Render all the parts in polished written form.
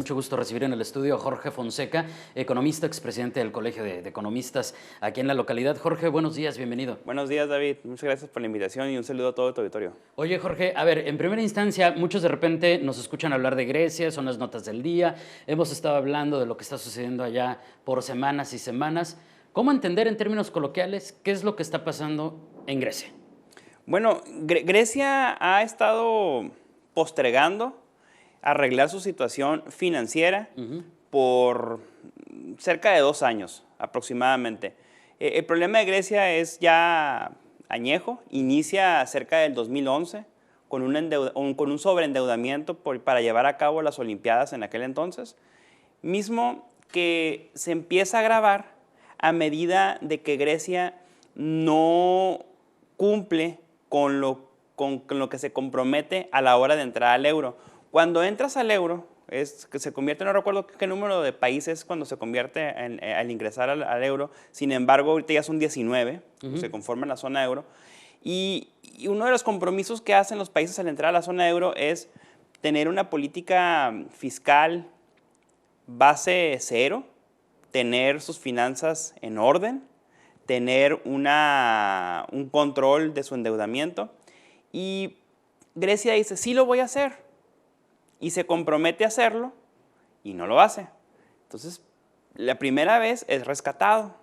mucho gusto recibir en el estudio a Jorge Fonseca, economista, expresidente del Colegio de Economistas aquí en la localidad. Jorge, buenos días, bienvenido. Buenos días, David. Muchas gracias por la invitación y un saludo a todo tu auditorio. Oye, Jorge, a ver, en primera instancia, muchos de repente nos escuchan hablar de Grecia, son las notas del día, hemos estado hablando de lo que está sucediendo allá por semanas y semanas. ¿Cómo entender en términos coloquiales qué es lo que está pasando en Grecia? Bueno, Grecia ha estado postergando arreglar su situación financiera por cerca de 2 años aproximadamente. El problema de Grecia es ya añejo, inicia cerca del 2011 con un sobreendeudamiento para llevar a cabo las Olimpiadas en aquel entonces, mismo que se empieza a agravar a medida de que Grecia no cumple con lo que se compromete a la hora de entrar al euro. Cuando entras al euro, es que se convierte, no recuerdo qué número de países cuando se convierte al ingresar al euro, sin embargo, ahorita ya son 19, se conforman la zona euro, y uno de los compromisos que hacen los países al entrar a la zona euro es tener una política fiscal base cero, tener sus finanzas en orden, tener un control de su endeudamiento, y Grecia dice, sí lo voy a hacer, y se compromete a hacerlo, y no lo hace. Entonces, la primera vez es rescatado,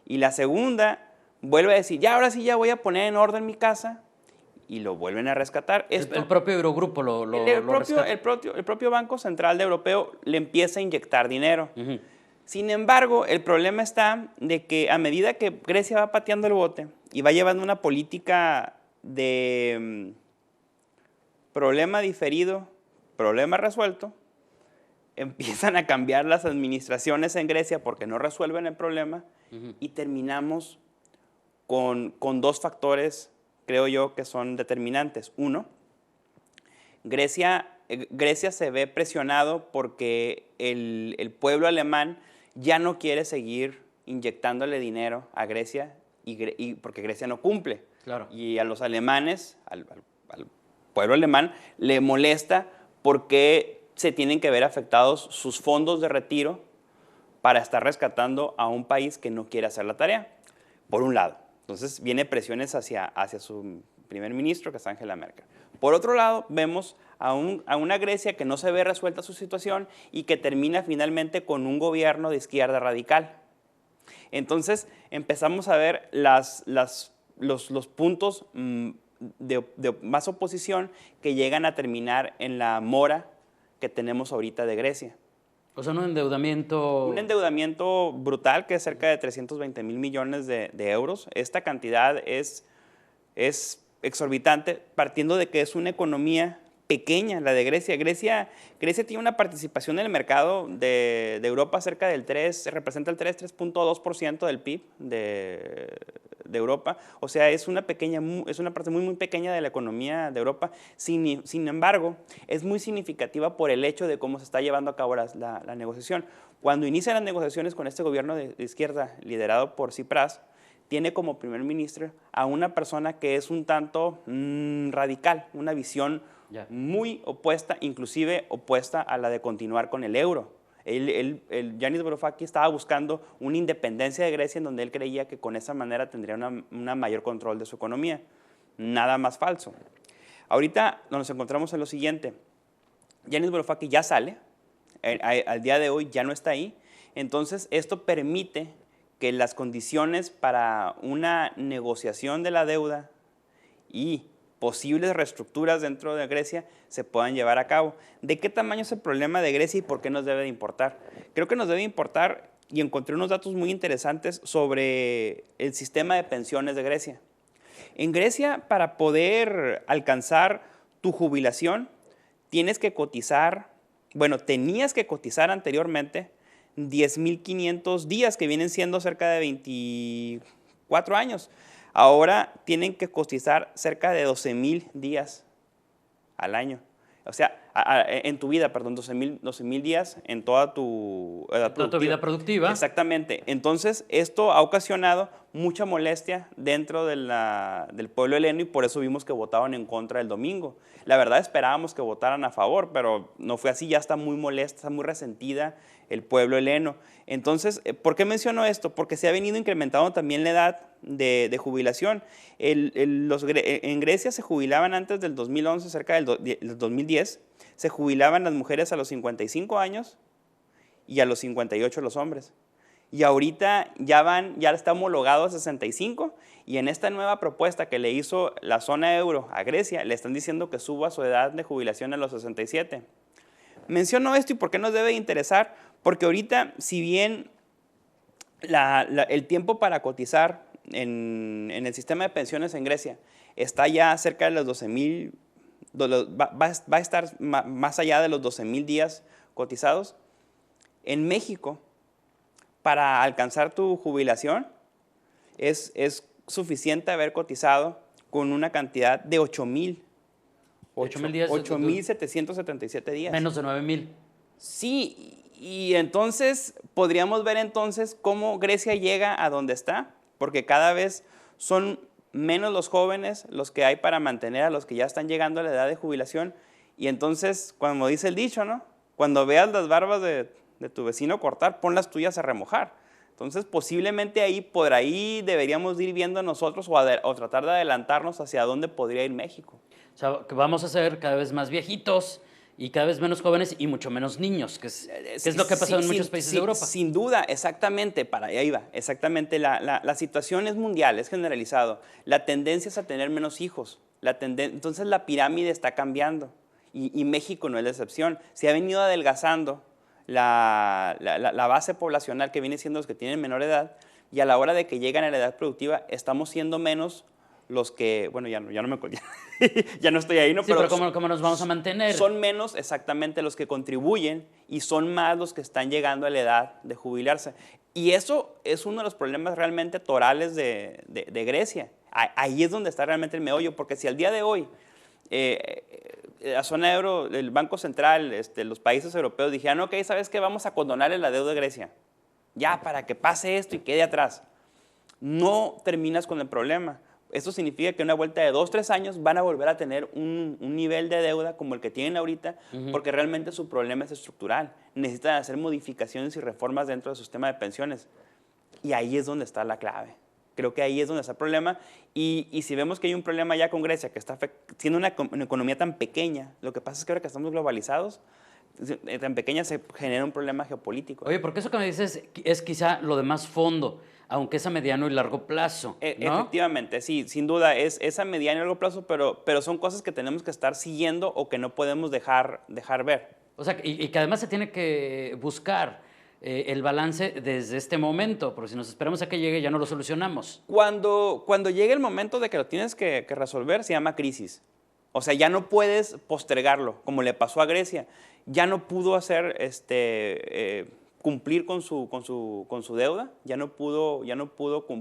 y la segunda vuelve a decir, ya ahora sí ya voy a poner en orden mi casa, y lo vuelven a rescatar. El propio Eurogrupo lo rescata. El propio Banco Central Europeo le empieza a inyectar dinero. Sin embargo, el problema está de que a medida que Grecia va pateando el bote y va llevando una política de problema diferido, problema resuelto, empiezan a cambiar las administraciones en Grecia porque no resuelven el problema y terminamos con 2 factores, creo yo, que son determinantes. Uno, Grecia se ve presionado porque el pueblo alemán ya no quiere seguir inyectándole dinero a Grecia y porque Grecia no cumple. Claro. Y a los alemanes, al pueblo alemán, le molesta porque se tienen que ver afectados sus fondos de retiro para estar rescatando a un país que no quiere hacer la tarea, por un lado. Entonces, viene presiones hacia su primer ministro, que es Angela Merkel. Por otro lado, vemos a una Grecia que no se ve resuelta su situación y que termina finalmente con un gobierno de izquierda radical. Entonces, empezamos a ver los puntos de más oposición que llegan a terminar en la mora que tenemos ahorita de Grecia. O sea, un endeudamiento... Un endeudamiento brutal que es cerca de 320,000 millones de euros. Esta cantidad es exorbitante, partiendo de que es una economía pequeña, la de Grecia. Grecia tiene una participación en el mercado de Europa cerca del 3.2% del PIB de Europa. O sea, es una parte muy, muy pequeña de la economía de Europa. Sin embargo, es muy significativa por el hecho de cómo se está llevando a cabo la negociación. Cuando inician las negociaciones con este gobierno de izquierda liderado por Tsipras, tiene como primer ministro a una persona que es un tanto radical, una visión muy opuesta, inclusive opuesta a la de continuar con el euro. Yanis Varoufakis estaba buscando una independencia de Grecia en donde él creía que con esa manera tendría una mayor control de su economía. Nada más falso. Ahorita nos encontramos en lo siguiente. Yanis Varoufakis ya sale, al día de hoy ya no está ahí, entonces esto permite que las condiciones para una negociación de la deuda y posibles reestructuras dentro de Grecia se puedan llevar a cabo. ¿De qué tamaño es el problema de Grecia y por qué nos debe de importar? Creo que nos debe importar, y encontré unos datos muy interesantes sobre el sistema de pensiones de Grecia. En Grecia, para poder alcanzar tu jubilación, tenías que cotizar anteriormente 10,500 días, que vienen siendo cerca de 24 años. Ahora tienen que cotizar cerca de 12,000 días al año. O sea, en tu vida, perdón, 12,000 días en toda tu edad Toda tu vida productiva. Exactamente. Entonces, esto ha ocasionado mucha molestia dentro del pueblo heleno y por eso vimos que votaban en contra el domingo. La verdad esperábamos que votaran a favor, pero no fue así, ya está muy molesta, está muy resentida el pueblo heleno. Entonces, ¿por qué menciono esto? Porque se ha venido incrementando también la edad de jubilación. En Grecia se jubilaban antes del 2011, cerca del 2010, se jubilaban las mujeres a los 55 años y a los 58 los hombres. Y ahorita ya está homologado a 65 y en esta nueva propuesta que le hizo la zona euro a Grecia, le están diciendo que suba su edad de jubilación a los 67. Menciono esto y ¿por qué nos debe interesar? Porque ahorita, si bien el tiempo para cotizar en el sistema de pensiones en Grecia está ya cerca de los 12,000, va a estar más allá de los 12,000 días cotizados, en México, para alcanzar tu jubilación, es suficiente haber cotizado con una cantidad de 8,000. 8,000 días. 8,777 días. Menos de 9,000. Sí, y entonces podríamos ver entonces cómo Grecia llega a donde está, porque cada vez son menos los jóvenes los que hay para mantener a los que ya están llegando a la edad de jubilación. Y entonces, como dice el dicho, ¿no? Cuando veas las barbas de tu vecino cortar, pon las tuyas a remojar. Entonces, posiblemente por ahí deberíamos ir viendo nosotros o tratar de adelantarnos hacia dónde podría ir México. O sea, que vamos a ser cada vez más viejitos y cada vez menos jóvenes y mucho menos niños, que es lo que ha pasado en muchos países de Europa. Sin duda, exactamente, para allá iba. Exactamente, la situación es mundial, es generalizado. La tendencia es a tener menos hijos. Entonces, la pirámide está cambiando y México no es la excepción. Se ha venido adelgazando la base poblacional que viene siendo los que tienen menor edad y a la hora de que llegan a la edad productiva estamos siendo menos los que, bueno, ya no me ya no estoy ahí, ¿no? Sí, pero ¿cómo nos vamos a mantener? Son menos exactamente los que contribuyen y son más los que están llegando a la edad de jubilarse. Y eso es uno de los problemas realmente torales de Grecia. Ahí es donde está realmente el meollo, porque si al día de hoy la zona euro, el Banco Central, los países europeos dijeran, ok, ¿sabes qué? Vamos a condonarle la deuda de Grecia. Ya, para que pase esto y quede atrás. No terminas con el problema. Esto significa que en una vuelta de 2, 3 años van a volver a tener un nivel de deuda como el que tienen ahorita, porque realmente su problema es estructural. Necesitan hacer modificaciones y reformas dentro del sistema de pensiones. Y ahí es donde está la clave. Creo que ahí es donde está el problema. Y si vemos que hay un problema ya con Grecia, que está siendo una economía tan pequeña, lo que pasa es que ahora que estamos globalizados, tan pequeña se genera un problema geopolítico. Oye, porque eso que me dices es quizá lo de más fondo, aunque es a mediano y largo plazo, ¿no? Efectivamente, sí, sin duda, es a mediano y largo plazo, pero son cosas que tenemos que estar siguiendo o que no podemos dejar ver. O sea, y que además se tiene que buscar el balance desde este momento, porque si nos esperamos a que llegue ya no lo solucionamos. Cuando llegue el momento de que lo tienes que resolver, se llama crisis. O sea, ya no puedes postergarlo, como le pasó a Grecia. Ya no pudo hacer cumplir con su deuda, ya no pudo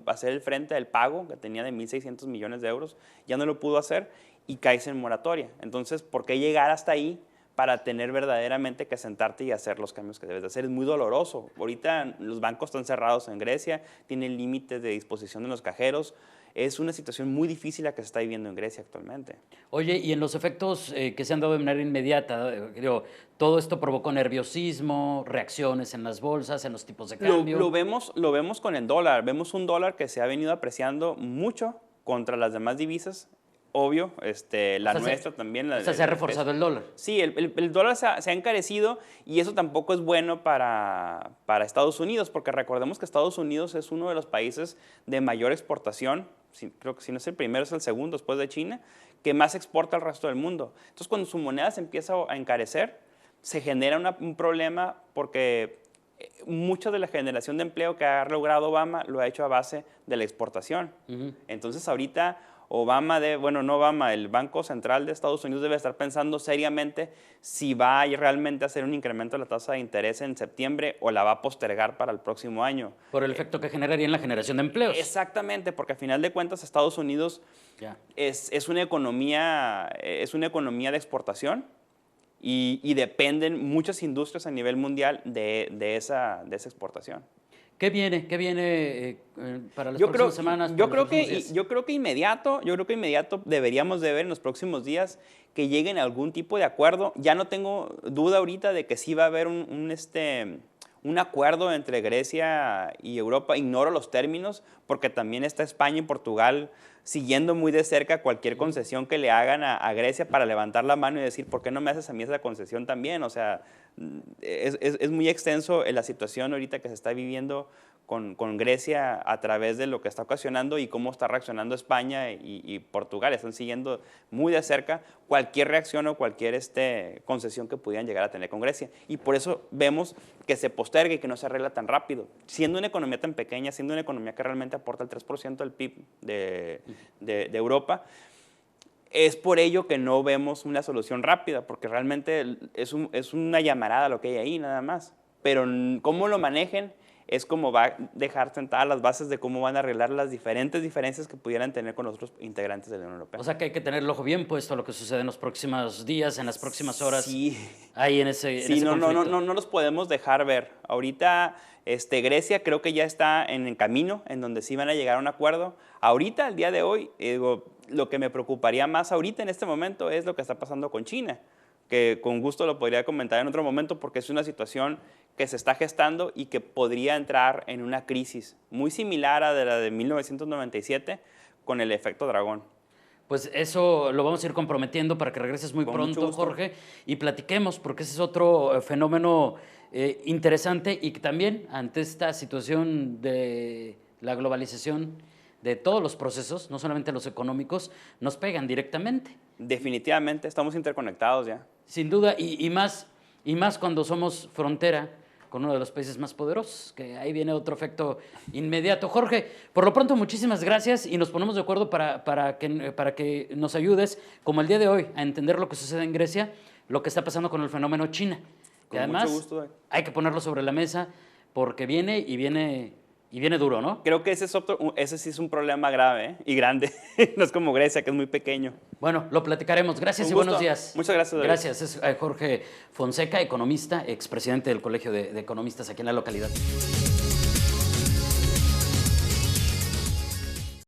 hacer el frente del pago que tenía de 1.600 millones de euros, ya no lo pudo hacer y caes en moratoria. Entonces, ¿por qué llegar hasta ahí para tener verdaderamente que sentarte y hacer los cambios que debes de hacer? Es muy doloroso. Ahorita los bancos están cerrados en Grecia, tienen límites de disposición en los cajeros. Es una situación muy difícil la que se está viviendo en Grecia actualmente. Oye, y en los efectos que se han dado de manera inmediata, todo esto provocó nerviosismo, reacciones en las bolsas, en los tipos de cambio. Lo vemos con el dólar. Vemos un dólar que se ha venido apreciando mucho contra las demás divisas. Obvio, nuestra también. O sea, se ha reforzado el dólar. Sí, el dólar se ha encarecido y eso tampoco es bueno para Estados Unidos, porque recordemos que Estados Unidos es uno de los países de mayor exportación, creo que si no es el primero, es el segundo después de China, que más exporta al resto del mundo. Entonces, cuando su moneda se empieza a encarecer, se genera un problema porque mucha de la generación de empleo que ha logrado Obama lo ha hecho a base de la exportación. Entonces, ahorita el Banco Central de Estados Unidos debe estar pensando seriamente si va a realmente hacer un incremento de la tasa de interés en septiembre o la va a postergar para el próximo año. Por el efecto que generaría en la generación de empleos. Exactamente, porque al final de cuentas Estados Unidos es una economía de exportación y dependen muchas industrias a nivel mundial de esa exportación. ¿Qué viene para las próximas semanas? Yo creo que inmediato deberíamos de ver en los próximos días que lleguen a algún tipo de acuerdo. Ya no tengo duda ahorita de que sí va a haber un acuerdo entre Grecia y Europa. Ignoro los términos porque también está España y Portugal siguiendo muy de cerca cualquier concesión que le hagan a Grecia para levantar la mano y decir, ¿por qué no me haces a mí esa concesión también? O sea, es muy extenso la situación ahorita que se está viviendo con Grecia a través de lo que está ocasionando y cómo está reaccionando España y Portugal. Están siguiendo muy de cerca cualquier reacción o cualquier concesión que pudieran llegar a tener con Grecia. Y por eso vemos que se posterga y que no se arregla tan rápido. Siendo una economía tan pequeña, siendo una economía que realmente aporta el 3% del PIB de Europa, es por ello que no vemos una solución rápida, porque realmente es una llamarada lo que hay ahí, nada más. Pero cómo lo manejen es como va a dejar sentadas las bases de cómo van a arreglar las diferentes diferencias que pudieran tener con los otros integrantes de la Unión Europea. O sea que hay que tener el ojo bien puesto a lo que sucede en los próximos días, en las próximas horas. Sí. Ahí en ese no conflicto. los podemos dejar ver. Ahorita Grecia creo que ya está en camino, en donde sí van a llegar a un acuerdo. Ahorita, al día de hoy, lo que me preocuparía más ahorita en este momento es lo que está pasando con China, que con gusto lo podría comentar en otro momento porque es una situación que se está gestando y que podría entrar en una crisis muy similar a la de 1997 con el efecto dragón. Pues eso lo vamos a ir comprometiendo para que regreses muy pronto, Jorge, y platiquemos, porque ese es otro fenómeno interesante y que también ante esta situación de la globalización de todos los procesos, no solamente los económicos, nos pegan directamente. Definitivamente, estamos interconectados ya. Sin duda, y más cuando somos frontera con uno de los países más poderosos, que ahí viene otro efecto inmediato. Jorge, por lo pronto, muchísimas gracias y nos ponemos de acuerdo para que nos ayudes, como el día de hoy, a entender lo que sucede en Grecia, lo que está pasando con el fenómeno China. Que además mucho gusto. Hay que ponerlo sobre la mesa porque viene duro, ¿no? Creo que ese sí es un problema grave y grande. No es como Grecia, que es muy pequeño. Bueno, lo platicaremos. Gracias y buenos días. Muchas gracias, David. Gracias. Es Jorge Fonseca, economista, expresidente del Colegio de Economistas aquí en la localidad.